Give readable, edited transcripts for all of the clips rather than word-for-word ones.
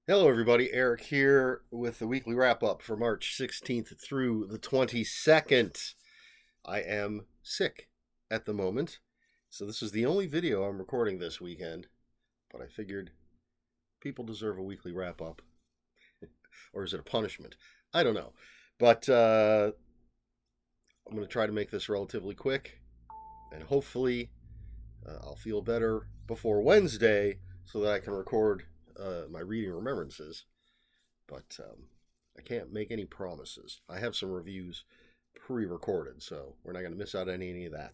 Hello, everybody. Eric here with the weekly wrap up for March 16th through the 22nd. I am sick at the moment, so this is the only video I'm recording this weekend, but I figured people deserve a weekly wrap up. Or is it a punishment? I don't know. But I'm going to try to make this relatively quick, and hopefully I'll feel better before Wednesday so that I can record my reading remembrances, but I can't make any promises. I have some reviews pre-recorded, so we're not going to miss out on any of that.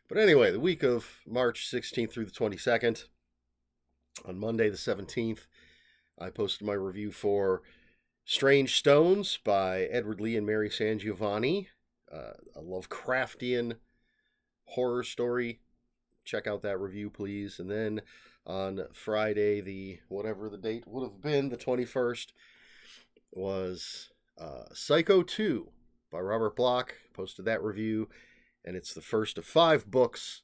But anyway, the week of March 16th through the 22nd, on Monday the 17th, I posted my review for Strange Stones by Edward Lee and Mary Sangiovanni, a Lovecraftian horror story. Check out that review, please. And then on Friday, whatever the date would have been, the 21st, was Psycho 2 by Robert Bloch. Posted that review, and it's the first of 5 books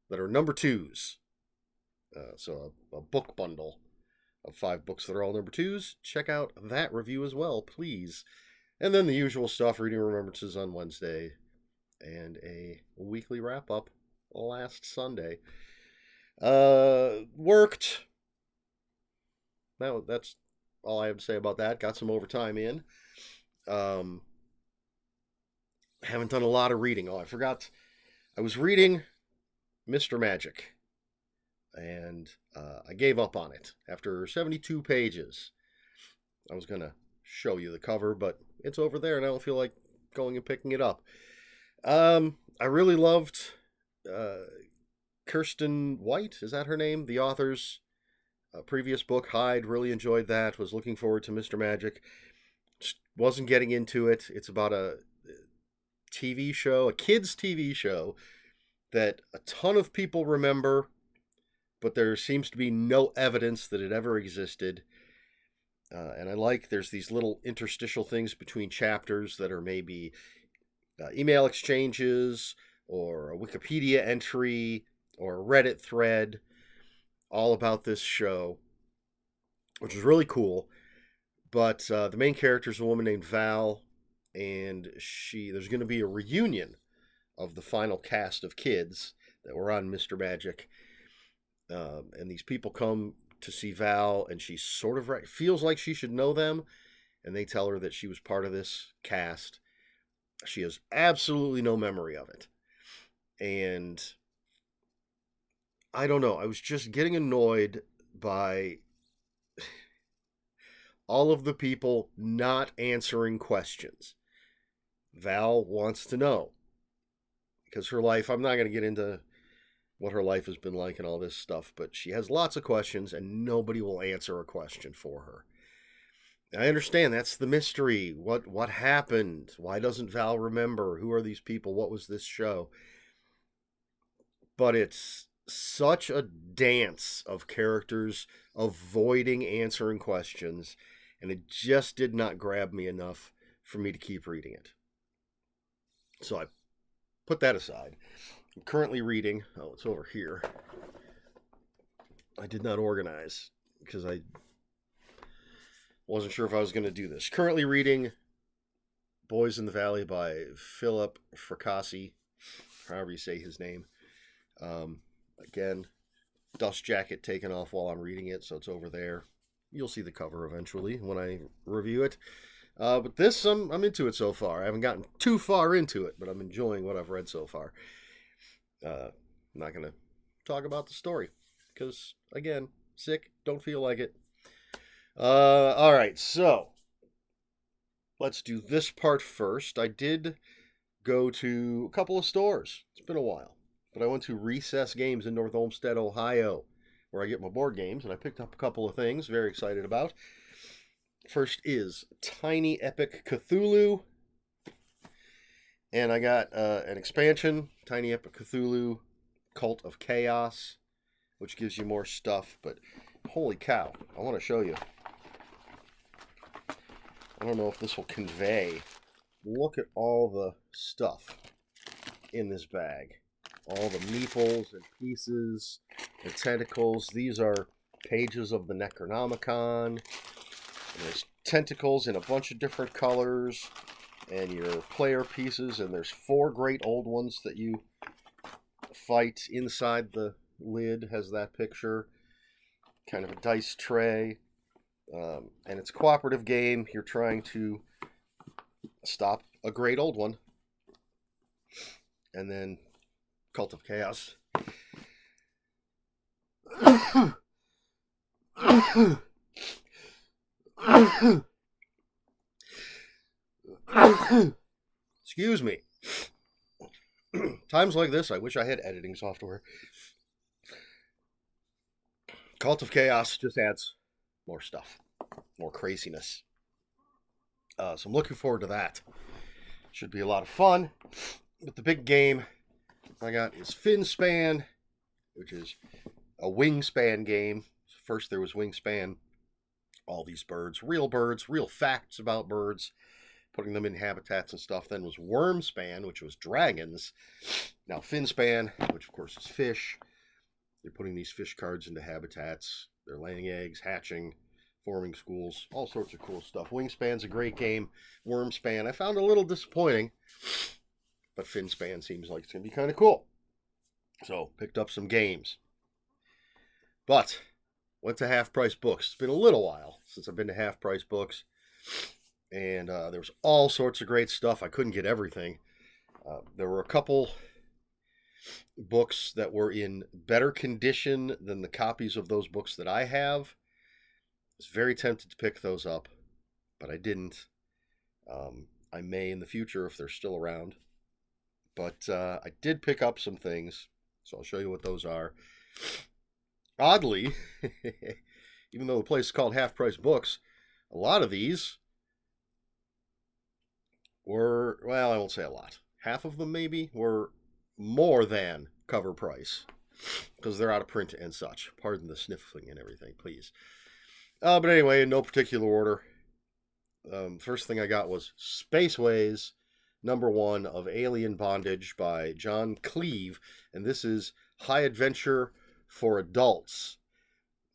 that are number 2s. So a book bundle of 5 books that are all number 2s. Check out that review as well, please. And then the usual stuff, reading remembrances on Wednesday, and a weekly wrap-up last Sunday. Worked. Now that's all I have to say about that. Got some overtime in. Haven't done a lot of reading. Oh, I forgot. I was reading Mr. Magic, and I gave up on it after 72 pages. I was gonna show you the cover, but it's over there, and I don't feel like going and picking it up. I really loved Kirsten White, is that her name? The author's previous book, Hyde. Really enjoyed that. Was looking forward to Mr. Magic. Just wasn't getting into it. It's about a TV show, a kids' TV show that a ton of people remember, but there seems to be no evidence that it ever existed. And I like there's these little interstitial things between chapters that are maybe email exchanges or a Wikipedia entry or a Reddit thread all about this show, which is really cool. But the main character is a woman named Val, and there's going to be a reunion of the final cast of kids that were on Mr. Magic. And these people come to see Val, and she sort of feels like she should know them, and they tell her that she was part of this cast. She has absolutely no memory of it. And I don't know, I was just getting annoyed by all of the people not answering questions. Val wants to know, because her life, I'm not going to get into what her life has been like and all this stuff, but she has lots of questions, and nobody will answer a question for her. I understand that's the mystery. What happened? Why doesn't Val remember? Who are these people? What was this show? But it's such a dance of characters avoiding answering questions, and it just did not grab me enough for me to keep reading it. So I put that aside. I'm currently reading, it's over here. I did not organize because I wasn't sure if I was going to do this. Currently reading Boys in the Valley by Philip Fracassi, however you say his name. Again, dust jacket taken off while I'm reading it, so it's over there. You'll see the cover eventually when I review it. But this, I'm into it so far. I haven't gotten too far into it, but I'm enjoying what I've read so far. I'm not going to talk about the story because, again, sick, don't feel like it. All right, so let's do this part first. I did go to a couple of stores. It's been a while. But I went to Recess Games in North Olmsted, Ohio, where I get my board games, and I picked up a couple of things very excited about. First is Tiny Epic Cthulhu, and I got an expansion, Tiny Epic Cthulhu Cult of Chaos, which gives you more stuff, but holy cow, I want to show you. I don't know if this will convey. Look at all the stuff in this bag. All the meeples and pieces and tentacles. These are pages of the Necronomicon. And there's tentacles in a bunch of different colors, and your player pieces, and there's 4 great old ones that you fight. Inside the lid has that picture, kind of a dice tray, and it's a cooperative game. You're trying to stop a great old one. And then Cult of Chaos. Excuse me. Times like this, I wish I had editing software. Cult of Chaos just adds more stuff, more craziness. So I'm looking forward to that. Should be a lot of fun. But the big game I got is Finspan, which is a wingspan game. First there was Wingspan, all these birds, real facts about birds, putting them in habitats and stuff. Then was Wormspan, which was dragons. Now Finspan, which of course is fish. They're putting these fish cards into habitats. They're laying eggs, hatching, forming schools, all sorts of cool stuff. Wingspan's a great game. Wormspan I found a little disappointing, but Finspan seems like it's going to be kind of cool. So picked up some games. But went to Half Price Books. It's been a little while since I've been to Half Price Books. And there was all sorts of great stuff. I couldn't get everything. There were a couple books that were in better condition than the copies of those books that I have. I was very tempted to pick those up, but I didn't. I may in the future if they're still around. But I did pick up some things, so I'll show you what those are. Oddly, even though the place is called Half Price Books, a lot of these were, well, I won't say a lot. Half of them maybe were more than cover price because they're out of print and such. Pardon the sniffling and everything, please. But anyway, in no particular order. First thing I got was Spaceways, #1 of Alien Bondage by John Cleave, and this is high adventure for adults.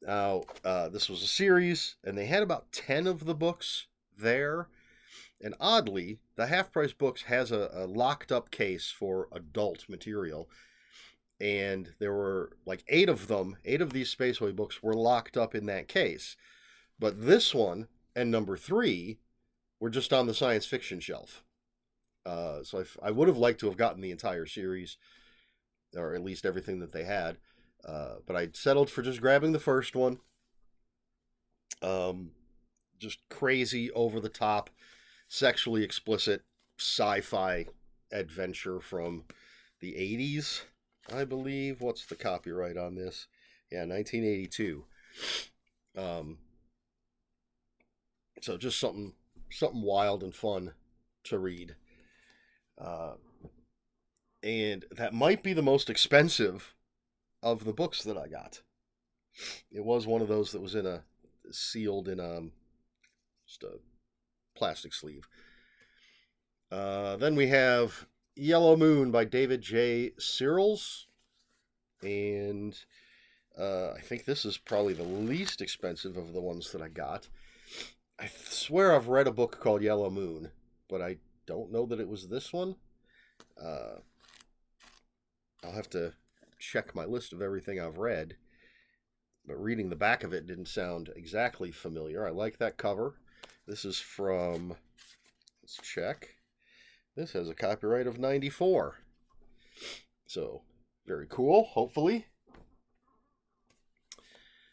Now, this was a series, and they had about 10 of the books there. And oddly, the Half Price Books has a locked up case for adult material. And there were like 8 of them, 8 of these Spaceway books were locked up in that case. But this one and #3 were just on the science fiction shelf. So I would have liked to have gotten the entire series, or at least everything that they had. But I settled for just grabbing the first one. Just crazy, over the top, sexually explicit sci-fi adventure from the 80s, I believe. What's the copyright on this? Yeah, 1982. So just something wild and fun to read. And that might be the most expensive of the books that I got. It was one of those that was sealed in just a plastic sleeve. Then we have Yellow Moon by David J. Searles. And I think this is probably the least expensive of the ones that I got. I swear I've read a book called Yellow Moon, but I don't know that it was this one. I'll have to check my list of everything I've read. But reading the back of it didn't sound exactly familiar. I like that cover. This is from, let's check. This has a copyright of 94. So, very cool, hopefully.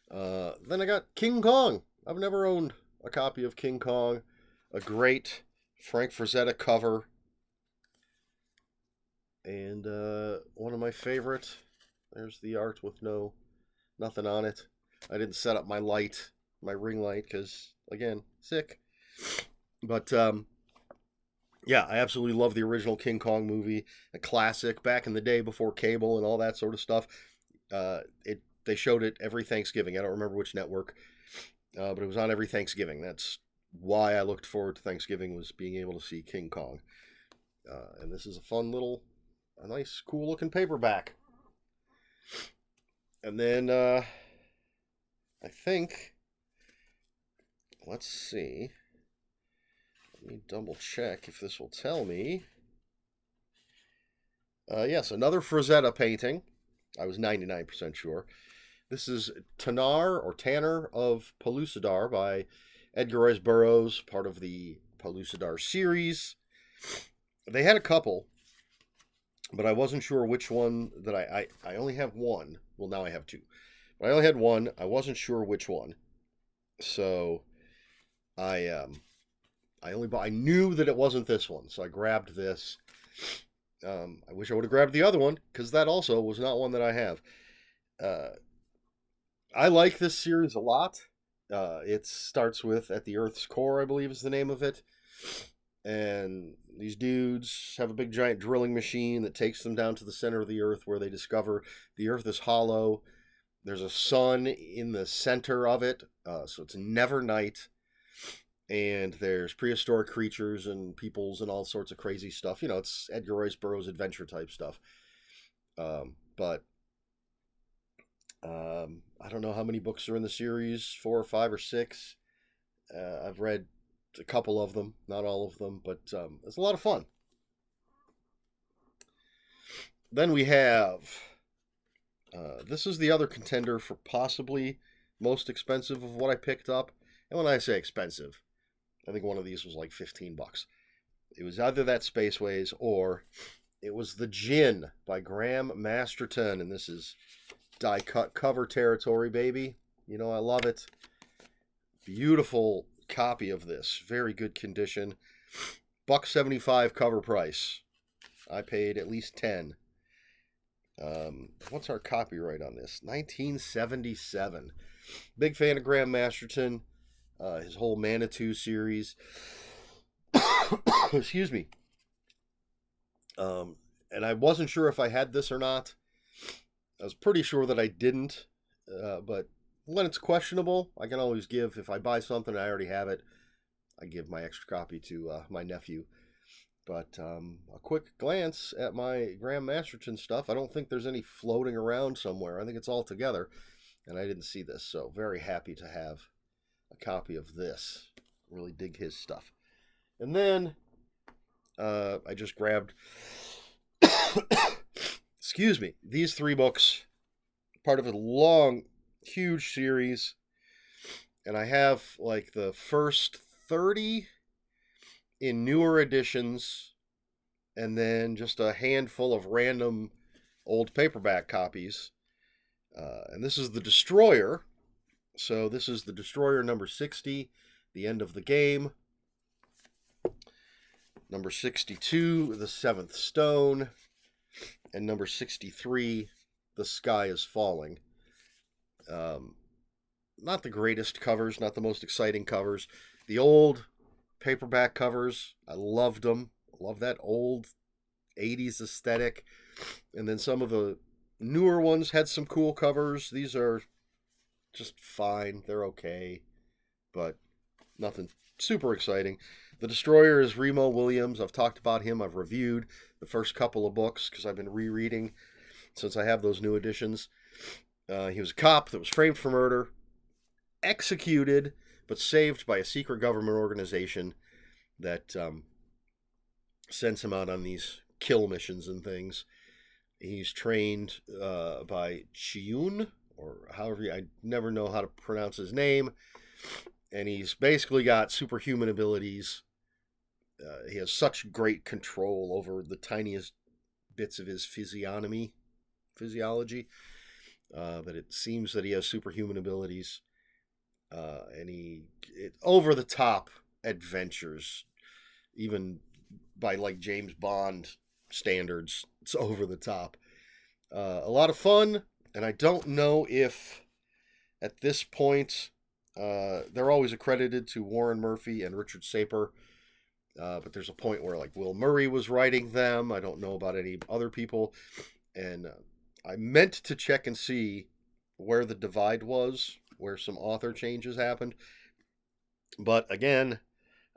Then I got King Kong. I've never owned a copy of King Kong. A great Frank Frazetta cover. And one of my favorite. There's the art with nothing on it. I didn't set up my ring light, because, again, sick. But, yeah, I absolutely love the original King Kong movie. A classic back in the day before cable and all that sort of stuff. They showed it every Thanksgiving. I don't remember which network, but it was on every Thanksgiving. That's why I looked forward to Thanksgiving, was being able to see King Kong. And this is a nice, cool-looking paperback. And then, I think let's see. Let me double check if this will tell me. Yes, another Frazetta painting. I was 99% sure. This is Tanner of Pellucidar by Edgar Rice Burroughs, part of the Pellucidar series. They had a couple, but I wasn't sure which one that I only have one. Well, now I have two. But I only had one. I wasn't sure which one. So I knew that it wasn't this one, so I grabbed this. I wish I would have grabbed the other one, because that also was not one that I have. I like this series a lot. It starts with At the Earth's Core, I believe is the name of it. And these dudes have a big giant drilling machine that takes them down to the center of the Earth, where they discover the Earth is hollow. There's a sun in the center of it, so it's never night. And there's prehistoric creatures and peoples and all sorts of crazy stuff. You know, it's Edgar Rice Burroughs adventure type stuff. But I don't know how many books are in the series, 4 or 5 or 6. I've read a couple of them, not all of them, but it's a lot of fun. Then we have, this is the other contender for possibly most expensive of what I picked up. And when I say expensive, I think one of these was like $15. It was either that Spaceways or it was The Djinn by Graham Masterton. And this is die cut cover territory, baby. You know I love it. Beautiful copy of this. Very good condition. $1.75 cover price. I paid at least 10. What's our copyright on this? 1977. Big fan of Graham Masterton. His whole Manitou series. Excuse me. And I wasn't sure if I had this or not. I was pretty sure that I didn't. But when it's questionable, I can always give, if I buy something and I already have it, I give my extra copy to my nephew. But a quick glance at my Graham Masterton stuff, I don't think there's any floating around somewhere. I think it's all together. And I didn't see this, so very happy to have a copy of this. Really dig his stuff. And then I just grabbed, excuse me, these 3 books, part of a long, huge series. And I have like the first 30 in newer editions, and then just a handful of random old paperback copies. And this is The Destroyer. So this is The Destroyer number 60, The End of the Game. Number 62, The Seventh Stone. And number 63, The Sky is Falling. Not the greatest covers, not the most exciting covers. The old paperback covers, I loved them. Love that old 80s aesthetic. And then some of the newer ones had some cool covers. These are just fine. They're okay, but nothing super exciting. The Destroyer is Remo Williams. I've talked about him. I've reviewed the first couple of books because I've been rereading since I have those new editions. He was a cop that was framed for murder, executed, but saved by a secret government organization that sends him out on these kill missions and things. He's trained by Chiyun, or however, I never know how to pronounce his name. And he's basically got superhuman abilities. He has such great control over the tiniest bits of his physiology that it seems that he has superhuman abilities. And over the top adventures, even by like James Bond standards, it's over the top. A lot of fun, and I don't know if at this point they're always accredited to Warren Murphy and Richard Saper, but there's a point where like Will Murray was writing them. I don't know about any other people, and I meant to check and see where the divide was, where some author changes happened, but again,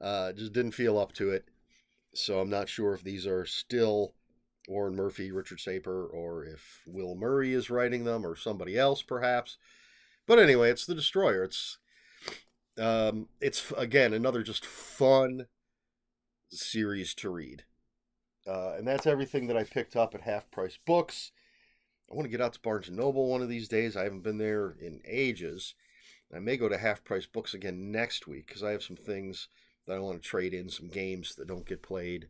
just didn't feel up to it. So I'm not sure if these are still Warren Murphy, Richard Saper, or if Will Murray is writing them, or somebody else perhaps. But anyway, it's The Destroyer. It's It's, again, another just fun series to read. And that's everything that I picked up at Half Price Books. I want to get out to Barnes & Noble one of these days. I haven't been there in ages. I may go to Half Price Books again next week because I have some things that I want to trade in, some games that don't get played,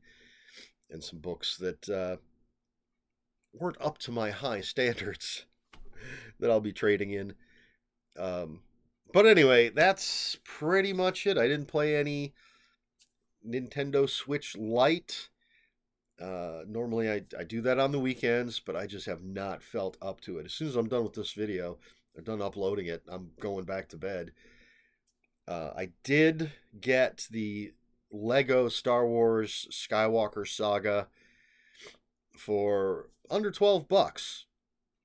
and some books that weren't up to my high standards that I'll be trading in. But anyway, that's pretty much it. I didn't play any Nintendo Switch Lite. Normally I do that on the weekends, but I just have not felt up to it. As soon as I'm done with this video, I'm done uploading it, I'm going back to bed. I did get the Lego Star Wars Skywalker Saga for under $12.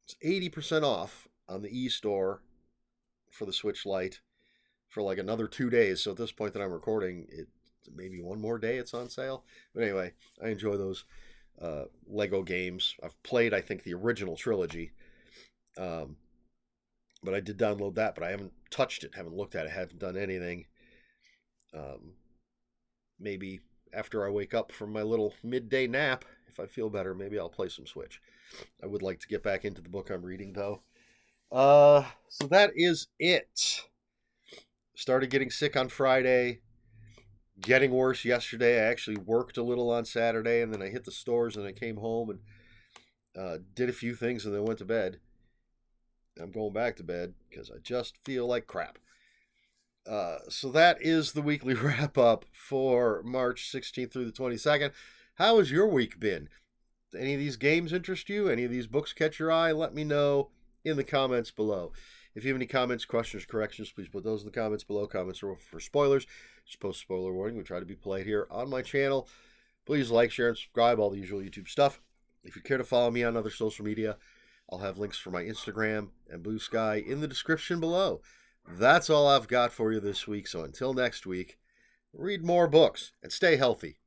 It's 80% off on the e-store for the Switch Lite for like another 2 days. So at this point that I'm recording, it maybe one more day it's on sale. But anyway, I enjoy those Lego games. I've played, I think, the original trilogy. But I did download that, but I haven't touched it, haven't looked at it, haven't done anything. Maybe after I wake up from my little midday nap, if I feel better, maybe I'll play some Switch. I would like to get back into the book I'm reading, though. So that is it. Started getting sick on Friday, getting worse yesterday. I actually worked a little on Saturday, and then I hit the stores, and I came home and did a few things, and then went to bed. I'm going back to bed because I just feel like crap. So that is the weekly wrap up for March 16th through the 22nd. How has your week been? Any of these games interest you? Any of these books catch your eye? Let me know in the comments below. If you have any comments, questions, corrections, please put those in the comments below. Comments are for spoilers. Just post spoiler warning. We try to be polite here on my channel. Please like, share, and subscribe. All the usual YouTube stuff. If you care to follow me on other social media, I'll have links for my Instagram and Bluesky in the description below. That's all I've got for you this week. So until next week, read more books and stay healthy.